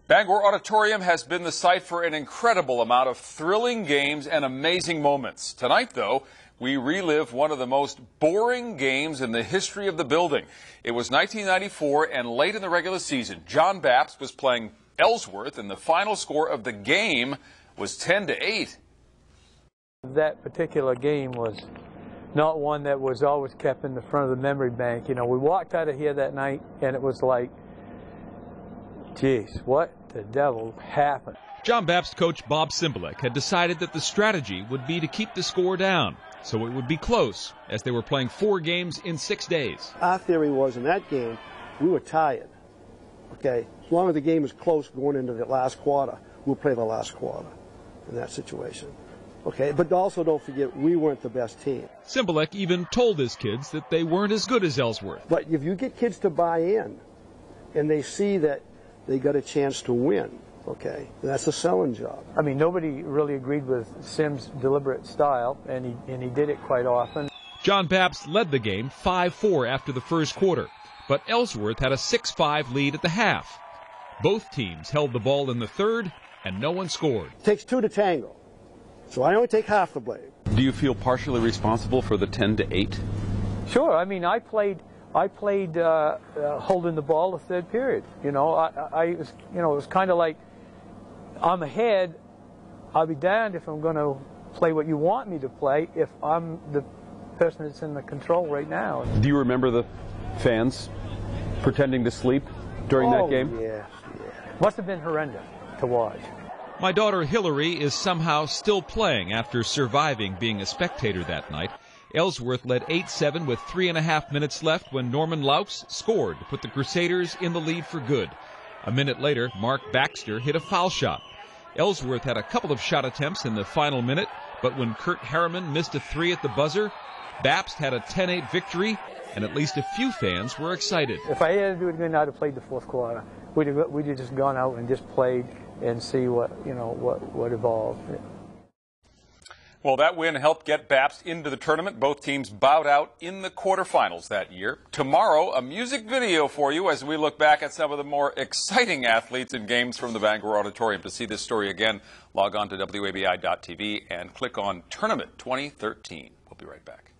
Bangor Auditorium has been the site for an incredible amount of thrilling games and amazing moments. Tonight, though, we relive one of the most boring games in the history of the building. It was 1994, and late in the regular season, John Bapst was playing Ellsworth, and the final score of the game was 10-8. That particular game was not one that was always kept in the front of the memory bank. You know, we walked out of here that night, and it was like, geez, what the devil happened? John Bapst coach Bob Cymbaluk had decided that the strategy would be to keep the score down, so it would be close, as they were playing 4 games in 6 days. Our theory was in that game, we were tired. Okay, as long as the game was close going into the last quarter, we'll play the last quarter in that situation. Okay, but also don't forget, we weren't the best team. Cymbaluk even told his kids that they weren't as good as Ellsworth. But if you get kids to buy in, and they see that they got a chance to win, okay, that's a selling job. I mean, nobody really agreed with Sim's deliberate style, and he did it quite often. John Bapst led the game 5-4 after the first quarter, but Ellsworth had a 6-5 lead at the half. Both teams held the ball in the third, and no one scored. It takes 2 to tango, so I only take half the blame. Do you feel partially responsible for the 10-8? Sure. I mean, I played holding the ball the third period. You know, it was kind of like, I'm ahead. I'll be damned if I'm going to play what you want me to play if I'm the person that's in the control right now. Do you remember the fans pretending to sleep during that game? Yeah. Must have been horrendous to watch. My daughter Hillary is somehow still playing after surviving being a spectator that night. Ellsworth led 8-7 with 3.5 minutes left when Norman Laux scored to put the Crusaders in the lead for good. A minute later, Mark Baxter hit a foul shot. Ellsworth had a couple of shot attempts in the final minute, but when Kurt Harriman missed a 3 at the buzzer, Bapst had a 10-8 victory, and at least a few fans were excited. If I had to do it again, I'd have played the fourth quarter. We'd have just gone out and just played and see what evolved. Well, that win helped get Bapst into the tournament. Both teams bowed out in the quarterfinals that year. Tomorrow, a music video for you as we look back at some of the more exciting athletes and games from the Bangor Auditorium. To see this story again, log on to WABI.tv and click on Tournament 2013. We'll be right back.